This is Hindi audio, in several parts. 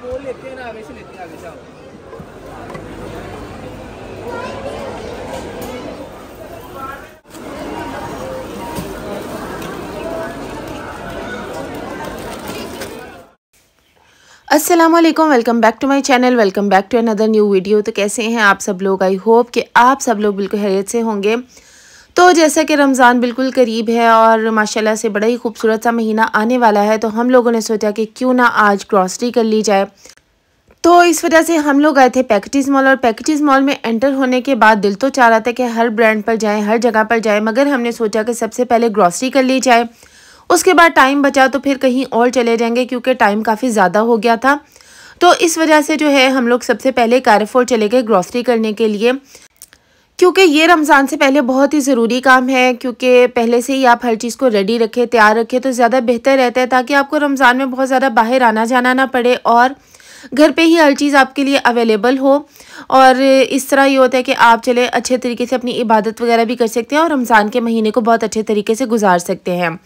आप और लेते हैं ना, आगे से लेते हैं, आगे से आओ। अस्सलामुअलैकुम, welcome back to my channel, welcome back to another new video. तो कैसे हैं आप सब लोग? आई होप कि आप सब लोग बिल्कुल खैरियत से होंगे। तो जैसा कि रमज़ान बिल्कुल करीब है और माशाल्लाह से बड़ा ही खूबसूरत सा महीना आने वाला है, तो हम लोगों ने सोचा कि क्यों ना आज ग्रॉसरी कर ली जाए। तो इस वजह से हम लोग आए थे पैकेजेस मॉल, और पैकेजेस मॉल में एंटर होने के बाद दिल तो चाह रहा था कि हर ब्रांड पर जाएं, हर जगह पर जाएं, मगर हमने सोचा कि सबसे पहले ग्रॉसरी कर ली जाए, उसके बाद टाइम बचा तो फिर कहीं और चले जाएंगे, क्योंकि टाइम काफ़ी ज़्यादा हो गया था। तो इस वजह से जो है हम लोग सबसे पहले कारफोर चले गए ग्रॉसरी करने के लिए, क्योंकि ये रमज़ान से पहले बहुत ही ज़रूरी काम है। क्योंकि पहले से ही आप हर चीज़ को रेडी रखें, तैयार रखें, तो ज़्यादा बेहतर रहता है, ताकि आपको रमज़ान में बहुत ज़्यादा बाहर आना जाना ना पड़े और घर पे ही हर चीज़ आपके लिए अवेलेबल हो। और इस तरह ये होता है कि आप चले अच्छे तरीके से अपनी इबादत वगैरह भी कर सकते हैं और रमज़ान के महीने को बहुत अच्छे तरीके से गुजार सकते हैं।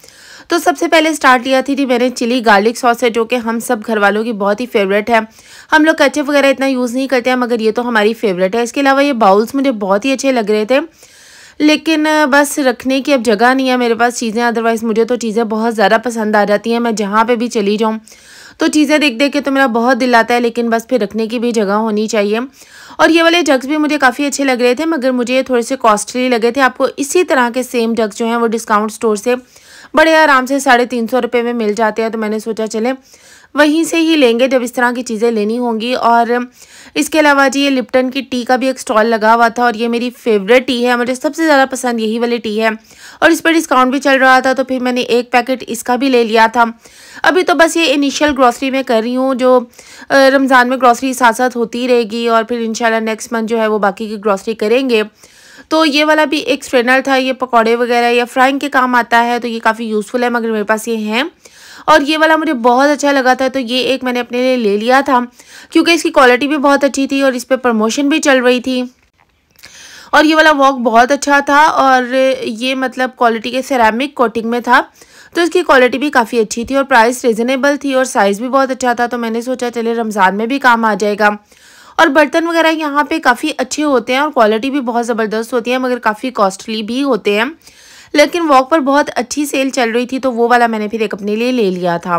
तो सबसे पहले स्टार्ट लिया थी मैंने चिली गार्लिक सॉस है, जो कि हम सब घर वालों की बहुत ही फेवरेट है। हम लोग केचप वगैरह इतना यूज़ नहीं करते हैं, मगर ये तो हमारी फेवरेट है। इसके अलावा ये बाउल्स मुझे बहुत ही अच्छे लग रहे थे, लेकिन बस रखने की अब जगह नहीं है मेरे पास चीज़ें। अदरवाइज़ मुझे तो चीज़ें बहुत ज़्यादा पसंद आ जाती हैं, मैं जहाँ पे भी चली जाऊँ तो चीज़ें देख देख के तो मेरा बहुत दिल आता है, लेकिन बस फिर रखने की भी जगह होनी चाहिए। और ये वाले जग्स भी मुझे काफ़ी अच्छे लग रहे थे, मगर मुझे ये थोड़े से कॉस्टली लगे थे। आपको इसी तरह के सेम जग्स जो हैं वो डिस्काउंट स्टोर से बड़े आराम से 350 रुपये में मिल जाते हैं। तो मैंने सोचा चले वहीं से ही लेंगे जब इस तरह की चीज़ें लेनी होंगी। और इसके अलावा जी ये लिप्टन की टी का भी एक स्टॉल लगा हुआ था, और ये मेरी फेवरेट टी है, मुझे सबसे ज़्यादा पसंद यही वाली टी है, और इस पर डिस्काउंट भी चल रहा था, तो फिर मैंने एक पैकेट इसका भी ले लिया था। अभी तो बस ये इनिशियल ग्रॉसरी में कर रही हूँ, जो रमज़ान में ग्रॉसरी साथ साथ होती रहेगी, और फिर इंशाल्लाह नेक्स्ट मंथ जो है वो बाकी की ग्रॉसरी करेंगे। तो ये वाला भी एक स्ट्रेनर था, ये पकौड़े वगैरह या फ्राइंग के काम आता है, तो ये काफ़ी यूज़फुल है, मगर मेरे पास ये है। और ये वाला मुझे बहुत अच्छा लगा था, तो ये एक मैंने अपने लिए ले लिया था, क्योंकि इसकी क्वालिटी भी बहुत अच्छी थी और इस पर प्रमोशन भी चल रही थी। और ये वाला वॉक बहुत अच्छा था, और ये मतलब क्वालिटी के सेरामिक कोटिंग में था, तो इसकी क्वालिटी भी काफ़ी अच्छी थी और प्राइस रिजनेबल थी और साइज़ भी बहुत अच्छा था। तो मैंने सोचा चले रमज़ान में भी काम आ जाएगा। और बर्तन वगैरह यहाँ पे काफ़ी अच्छे होते हैं और क्वालिटी भी बहुत ज़बरदस्त होती है, मगर काफ़ी कॉस्टली भी होते हैं। लेकिन वॉक पर बहुत अच्छी सेल चल रही थी, तो वो वाला मैंने फिर एक अपने लिए ले लिया था।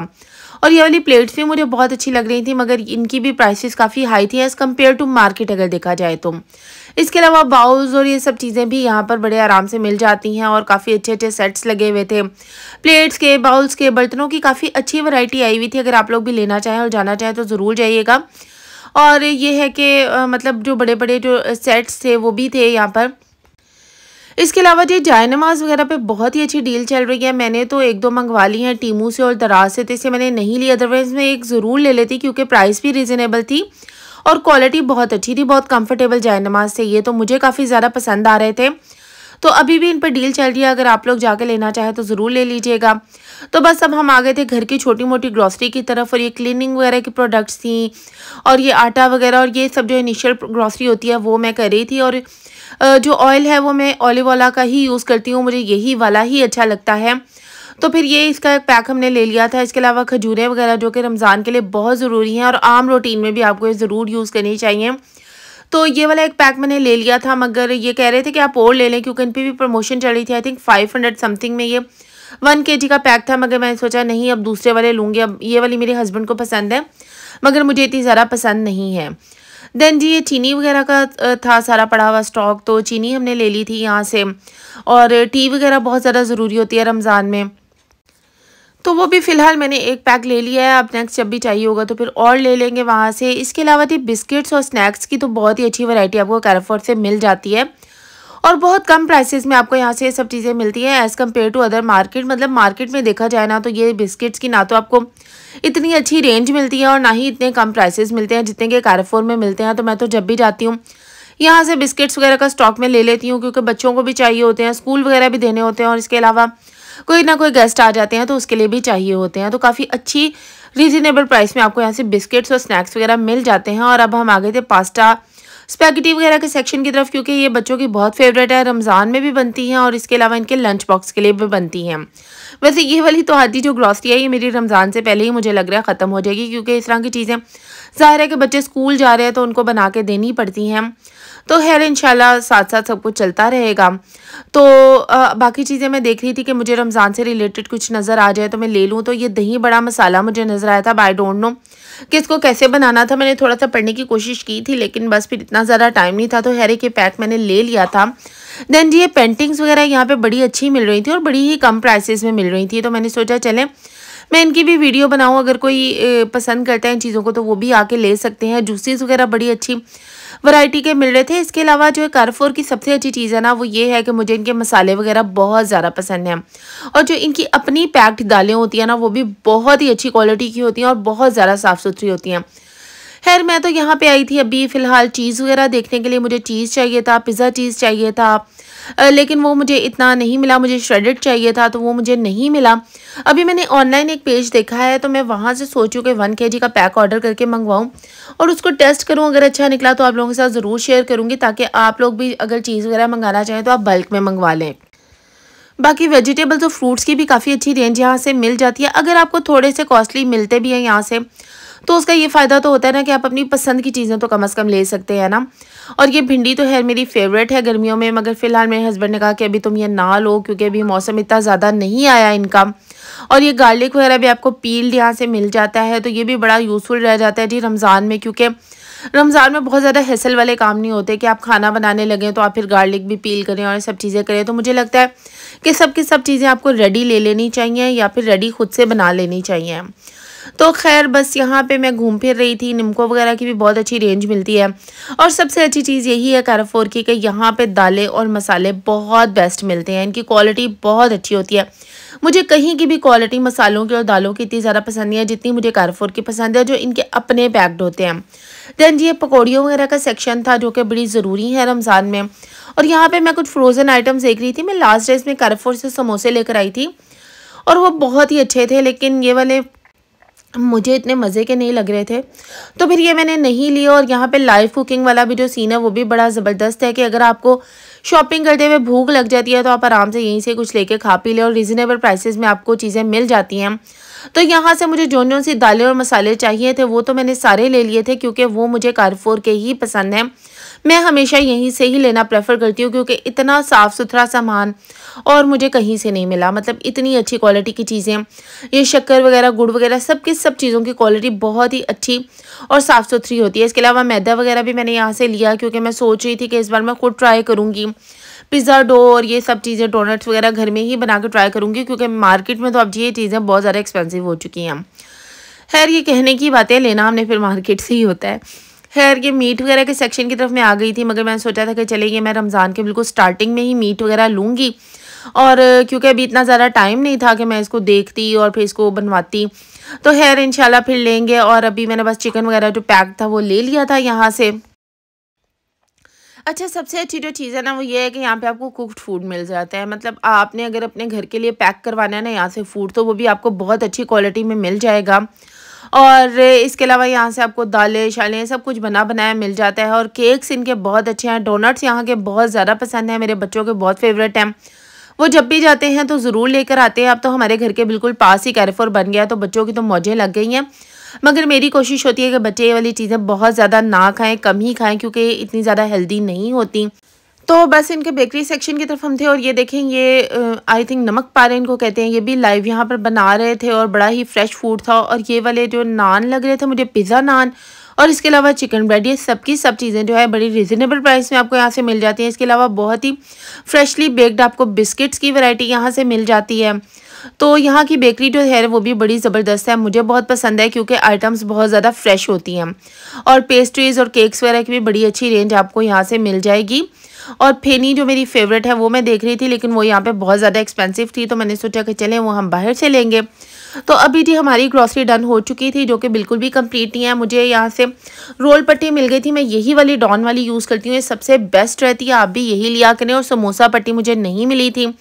और ये वाली प्लेट्स भी मुझे बहुत अच्छी लग रही थी, मगर इनकी भी प्राइसेस काफ़ी हाई थी एज़ कम्पेयर टू मार्केट अगर देखा जाए तो। इसके अलावा बाउल्स और ये सब चीज़ें भी यहाँ पर बड़े आराम से मिल जाती हैं, और काफ़ी अच्छे अच्छे सेट्स लगे हुए थे प्लेट्स के, बाउल्स के, बर्तनों की काफ़ी अच्छी वैरायटी आई हुई थी। अगर आप लोग भी लेना चाहें और जाना चाहें तो ज़रूर जाइएगा। और ये है कि मतलब जो बड़े बड़े जो सेट्स थे वो भी थे यहाँ पर। इसके अलावा जी जायनमाज वगैरह पे बहुत ही अच्छी डील चल रही है। मैंने तो एक दो मंगवा ली हैं टीमू से और दराज से, तो इसे मैंने नहीं ली, अदरवाइज़ मैं एक ज़रूर ले लेती, क्योंकि प्राइस भी रीज़नेबल थी और क्वालिटी बहुत अच्छी थी, बहुत कंफर्टेबल जायनमाज से ये तो मुझे काफ़ी ज़्यादा पसंद आ रहे थे। तो अभी भी इन पर डील चल रही है, अगर आप लोग जाके लेना चाहें तो ज़रूर ले लीजिएगा। तो बस अब हम आ गए थे घर की छोटी मोटी ग्रॉसरी की तरफ, और ये क्लीनिंग वगैरह की प्रोडक्ट्स थी, और ये आटा वगैरह और ये सब जो इनिशियल ग्रॉसरी होती है वो मैं कर रही थी। और जो ऑयल है वो मैं ऑलिव वाला का ही यूज़ करती हूँ, मुझे यही वाला ही अच्छा लगता है। तो फिर ये इसका एक पैक हमने ले लिया था। इसके अलावा खजूरें वगैरह जो कि रमज़ान के लिए बहुत ज़रूरी हैं और आम रूटीन में भी आपको ये ज़रूर यूज़ करनी चाहिए, तो ये वाला एक पैक मैंने ले लिया था। मगर ये कह रहे थे कि आप और ले लें, क्योंकि इन पर भी प्रमोशन चल रही थी। आई थिंक 500 समथिंग में ये 1 kg का पैक था, मगर मैंने सोचा नहीं अब दूसरे वाले लूँगी। अब ये वाली मेरे हस्बैंड को पसंद है, मगर मुझे इतनी ज़्यादा पसंद नहीं है। देन जी ये चीनी वगैरह का था सारा पड़ा हुआ स्टॉक, तो चीनी हमने ले ली थी यहाँ से। और टी वगैरह बहुत ज़्यादा ज़रूरी होती है रमज़ान में, तो वो भी फ़िलहाल मैंने एक पैक ले लिया है। अब नेक्स्ट जब भी चाहिए होगा तो फिर और ले लेंगे वहाँ से। इसके अलावा थी बिस्किट्स और स्नैक्स की तो बहुत ही अच्छी वैरायटी आपको कारफोर से मिल जाती है, और बहुत कम प्राइसेस में आपको यहाँ से ये सब चीज़ें मिलती हैं as compared to other market. मतलब मार्केट में देखा जाए ना, तो ये बिस्किट्स की ना तो आपको इतनी अच्छी रेंज मिलती है और ना ही इतने कम प्राइसेस मिलते हैं जितने के कारफोर में मिलते हैं। तो मैं तो जब भी जाती हूँ यहाँ से बिस्किट्स वगैरह का स्टॉक में ले लेती हूँ, क्योंकि बच्चों को भी चाहिए होते हैं, स्कूल वगैरह भी देने होते हैं, और इसके अलावा कोई ना कोई गेस्ट आ जाते हैं तो उसके लिए भी चाहिए होते हैं। तो काफ़ी अच्छी रीज़नेबल प्राइस में आपको यहाँ से बिस्किट्स और स्नैक्स वगैरह मिल जाते हैं। और अब हम आ गए थे पास्ता स्पैगेटी वगैरह के सेक्शन की तरफ, क्योंकि ये बच्चों की बहुत फेवरेट है, रमज़ान में भी बनती हैं और इसके अलावा इनके लंच बॉक्स के लिए भी बनती हैं। वैसे ये वाली तो आधी जो ग्रॉसरी है ये मेरी रमज़ान से पहले ही मुझे लग रहा है ख़त्म हो जाएगी, क्योंकि इस तरह की चीज़ें ज़ाहिर है कि बच्चे स्कूल जा रहे हैं तो उनको बना के देनी पड़ती हैं। तो खैर इंशाल्लाह साथ साथ सब कुछ चलता रहेगा। तो बाकी चीज़ें मैं देख रही थी कि मुझे रमज़ान से रिलेटेड कुछ नज़र आ जाए तो मैं ले लूँ। तो ये दही बड़ा मसाला मुझे नज़र आया था, आई डोंट नो कि इसको कैसे बनाना था। मैंने थोड़ा सा पढ़ने की कोशिश की थी लेकिन बस फिर इतना ज़्यादा टाइम नहीं था, तो खैर एक पैक मैंने ले लिया था। देन जी ये पेंटिंग्स वगैरह यहाँ पे बड़ी अच्छी मिल रही थी और बड़ी ही कम प्राइसेस में मिल रही थी, तो मैंने सोचा चलें मैं इनकी भी वीडियो बनाऊं। अगर कोई पसंद करता है इन चीज़ों को तो वो भी आके ले सकते हैं। जूसेस वगैरह बड़ी अच्छी वैरायटी के मिल रहे थे। इसके अलावा जो है कारफोर की सबसे अच्छी चीज़ है ना वो ये है कि मुझे इनके मसाले वगैरह बहुत ज़्यादा पसंद हैं, और जो इनकी अपनी पैक्ड दालें होती हैं ना वो भी बहुत ही अच्छी क्वालिटी की होती हैं और बहुत ज़्यादा साफ़ सुथरी होती हैं। खैर मैं तो यहाँ पे आई थी अभी फ़िलहाल चीज़ वगैरह देखने के लिए। मुझे चीज़ चाहिए था, पिज़्ज़ा चीज़ चाहिए था, लेकिन वो मुझे इतना नहीं मिला। मुझे श्रेडेड चाहिए था तो वो मुझे नहीं मिला। अभी मैंने ऑनलाइन एक पेज देखा है तो मैं वहाँ से सोचूं कि 1 kg का पैक ऑर्डर करके मंगवाऊं और उसको टेस्ट करूं। अगर अच्छा निकला तो आप लोगों के साथ ज़रूर शेयर करूँगी, ताकि आप लोग भी अगर चीज़ वगैरह मंगाना चाहें तो आप बल्क में मंगवा लें। बाकी वेजिटेबल्स और फ्रूट्स की भी काफ़ी अच्छी रेंज यहाँ से मिल जाती है। अगर आपको थोड़े से कॉस्टली मिलते भी हैं यहाँ से तो उसका ये फ़ायदा तो होता है ना कि आप अपनी पसंद की चीज़ें तो कम से कम ले सकते हैं ना। और ये भिंडी तो है मेरी फेवरेट है गर्मियों में, मगर फ़िलहाल मेरे हस्बैंड ने कहा कि अभी तुम ये ना लो क्योंकि अभी मौसम इतना ज़्यादा नहीं आया इनका। और ये गार्लिक वगैरह भी आपको पील्ड यहाँ से मिल जाता है, तो ये भी बड़ा यूज़फुल रह जाता है जी रमज़ान में, क्योंकि रमज़ान में बहुत ज़्यादा हैसल वाले काम नहीं होते कि आप खाना बनाने लगें तो आप फिर गार्लिक भी पील करें और सब चीज़ें करें। तो मुझे लगता है कि सब की सब चीज़ें आपको रेडी ले लेनी चाहिए या फिर रेडी खुद से बना लेनी चाहिए। तो खैर बस यहाँ पे मैं घूम फिर रही थी। निम्को वगैरह की भी बहुत अच्छी रेंज मिलती है और सबसे अच्छी चीज़ यही है कारफोर की कि यहाँ पे दालें और मसाले बहुत बेस्ट मिलते हैं। इनकी क्वालिटी बहुत अच्छी होती है। मुझे कहीं की भी क्वालिटी मसालों की और दालों की इतनी ज़्यादा पसंद नहीं है जितनी मुझे कारफोर की पसंद है, जो इनके अपने पैक्ड होते हैं। दैन जी ये पकौड़ियों वगैरह का सेक्शन था जो कि बड़ी ज़रूरी है रमज़ान में। और यहाँ पे मैं कुछ फ्रोज़न आइटम्स देख रही थी। मैं लास्ट डेज में कारफोर से समोसे लेकर आई थी और वो बहुत ही अच्छे थे, लेकिन ये वाले मुझे इतने मज़े के नहीं लग रहे थे, तो फिर ये मैंने नहीं लिया। और यहाँ पे लाइव कुकिंग वाला भी जो सीन है वो भी बड़ा ज़बरदस्त है कि अगर आपको शॉपिंग करते हुए भूख लग जाती है तो आप आराम से यहीं से कुछ लेके खा पी ले और रिजनेबल प्राइसेस में आपको चीज़ें मिल जाती हैं। तो यहाँ से मुझे जो सी दालें और मसाले चाहिए थे वो तो मैंने सारे ले लिए थे, क्योंकि वो मुझे कारफोर के ही पसंद है। मैं हमेशा यहीं से ही लेना प्रेफर करती हूँ, क्योंकि इतना साफ़ सुथरा सामान और मुझे कहीं से नहीं मिला। मतलब इतनी अच्छी क्वालिटी की चीज़ें, ये शक्कर वगैरह गुड़ वगैरह सब चीज़ों की क्वालिटी बहुत ही अच्छी और साफ़ सुथरी होती है। इसके अलावा मैदा वगैरह भी मैंने यहाँ से लिया, क्योंकि मैं सोच रही थी कि इस बार मैं खुद ट्राई करूँगी पिज़्ज़ा डो और ये सब चीज़ें डोनट्स वगैरह घर में ही बना के ट्राई करूँगी, क्योंकि मार्केट में तो अब ये चीज़ें बहुत ज़्यादा एक्सपेंसिव हो चुकी हैं। खैर ये कहने की बातें, लेना हमने फिर मार्केट से ही होता है। खैर ये मीट वगैरह के सेक्शन की तरफ मैं आ गई थी, मगर मैंने सोचा था कि चलेंगे मैं रमज़ान के बिल्कुल स्टार्टिंग में ही मीट वगैरह लूँगी, और क्योंकि अभी इतना ज़्यादा टाइम नहीं था कि मैं इसको देखती और फिर इसको बनवाती। तो खैर इंशाल्लाह फिर लेंगे। और अभी मैंने बस चिकन वगैरह जो पैक था वो ले लिया था यहाँ से। अच्छा सबसे अच्छी जो चीज़ है ना वो ये है कि यहाँ पे आपको कुक्ड फूड मिल जाता है। मतलब आपने अगर अपने घर के लिए पैक करवाना है ना यहाँ से फूड, तो वो भी आपको बहुत अच्छी क्वालिटी में मिल जाएगा। और इसके अलावा यहाँ से आपको दालें शालें सब कुछ बना बनाया मिल जाता है। और केक्स इनके बहुत अच्छे हैं। डोनट्स यहाँ के बहुत ज़्यादा पसंद हैं, मेरे बच्चों के बहुत फेवरेट हैं। वो जब भी जाते हैं तो ज़रूर लेकर आते हैं। अब तो हमारे घर के बिल्कुल पास ही कैरेफोर बन गया, तो बच्चों की तो मौजें लग गई हैं। मगर मेरी कोशिश होती है कि बच्चे ये वाली चीज़ें बहुत ज़्यादा ना खाएं, कम ही खाएं, क्योंकि इतनी ज़्यादा हेल्दी नहीं होती। तो बस इनके बेकरी सेक्शन की तरफ हम थे और ये देखें ये आई थिंक नमक पारे इनको कहते हैं, ये भी लाइव यहाँ पर बना रहे थे और बड़ा ही फ्रेश फूड था। और ये वाले जो नान लग रहे थे मुझे पिज़्ज़ा नान, और इसके अलावा चिकन ब्रेड, ये सब चीज़ें जो है बड़ी रिजनेबल प्राइस में आपको यहाँ से मिल जाती हैं। इसके अलावा बहुत ही फ्रेशली बेक्ड आपको बिस्किट्स की वैरायटी यहाँ से मिल जाती है। तो यहाँ की बेकरी जो है वो भी बड़ी ज़बरदस्त है, मुझे बहुत पसंद है, क्योंकि आइटम्स बहुत ज़्यादा फ्रेश होती हैं। और पेस्ट्रीज़ और केक्स वगैरह की भी बड़ी अच्छी रेंज आपको यहाँ से मिल जाएगी। और फेनी जो मेरी फेवरेट है वो मैं देख रही थी, लेकिन वो यहाँ पे बहुत ज़्यादा एक्सपेंसिव थी, तो मैंने सोचा कि चलें वो हम बाहर से लेंगे। तो अभी जी हमारी ग्रॉसरी डन हो चुकी थी, जो कि बिल्कुल भी कंप्लीट नहीं है। मुझे यहाँ से रोल पट्टी मिल गई थी, मैं यही वाली डॉन वाली यूज़ करती हूँ, ये सबसे बेस्ट रहती है, आप भी यही लिया करें। और समोसा पट्टी मुझे नहीं मिली थी,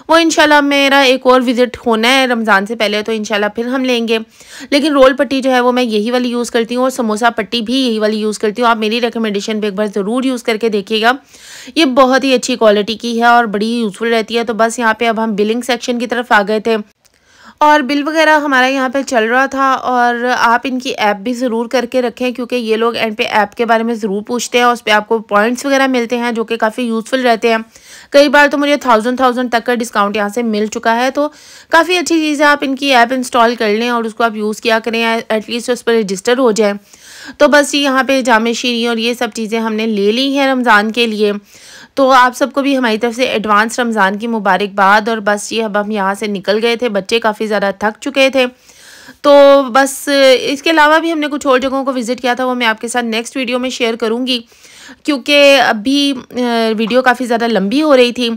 वो इंशाल्लाह मेरा एक और विज़िट होना है रमज़ान से पहले, तो इंशाल्लाह फिर हम लेंगे। लेकिन रोल पट्टी जो है वो मैं यही वाली यूज़ करती हूँ और समोसा पट्टी भी यही वाली यूज़ करती हूँ। आप मेरी रिकमेंडेशन पे एक बार ज़रूर यूज़ करके देखिएगा, ये बहुत ही अच्छी क्वालिटी की है और बड़ी यूज़फुल रहती है। तो बस यहाँ पे अब हम बिलिंग सेक्शन की तरफ आ गए थे और बिल वगैरह हमारा यहाँ पे चल रहा था। और आप इनकी ऐप भी ज़रूर करके रखें, क्योंकि ये लोग एंड पे ऐप के बारे में ज़रूर पूछते हैं। उस पर आपको पॉइंट्स वगैरह मिलते हैं जो कि काफ़ी यूज़फुल रहते हैं। कई बार तो मुझे 1000 तक का डिस्काउंट यहाँ से मिल चुका है, तो काफ़ी अच्छी चीज़ है। आप इनकी ऐप इंस्टॉल कर लें और उसको आप यूज़ किया करें, एटलीस्ट उस पर रजिस्टर हो जाए। तो बस यहाँ पे जामे शीरी और ये सब चीज़ें हमने ले ली हैं रमज़ान के लिए। तो आप सबको भी हमारी तरफ से एडवांस रमज़ान की मुबारकबाद। और बस ये अब हम यहाँ से निकल गए थे, बच्चे काफ़ी ज़्यादा थक चुके थे। तो बस इसके अलावा भी हमने कुछ और जगहों को विज़िट किया था, वो मैं आपके साथ नेक्स्ट वीडियो में शेयर करूँगी, क्योंकि अभी वीडियो काफ़ी ज़्यादा लंबी हो रही थी।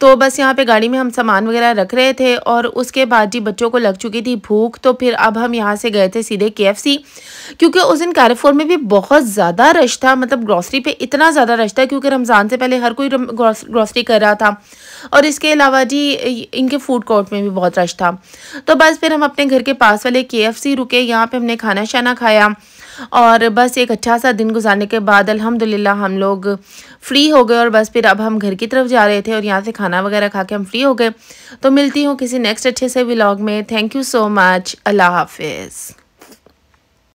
तो बस यहाँ पे गाड़ी में हम सामान वगैरह रख रहे थे और उसके बाद जी बच्चों को लग चुकी थी भूख। तो फिर अब हम यहाँ से गए थे सीधे KFC, क्योंकि उस दिन कैरेफोर में भी बहुत ज़्यादा रश था। मतलब ग्रॉसरी पे इतना ज़्यादा रश था क्योंकि रमज़ान से पहले हर कोई ग्रॉसरी कर रहा था। और इसके अलावा जी इनके फूड कोर्ट में भी बहुत रश था। तो बस फिर हम अपने घर के पास वाले KFC रुके, यहाँ पे हमने खाना शाना खाया और बस एक अच्छा सा दिन गुजारने के बाद अल्हम्दुलिल्लाह हम लोग फ्री हो गए। और बस फिर अब हम घर की तरफ जा रहे थे और यहाँ से खाना वगैरह खा के हम फ्री हो गए। तो मिलती हूँ किसी नेक्स्ट अच्छे से व्लॉग में। Thank you so much. अल्लाह हाफिज़।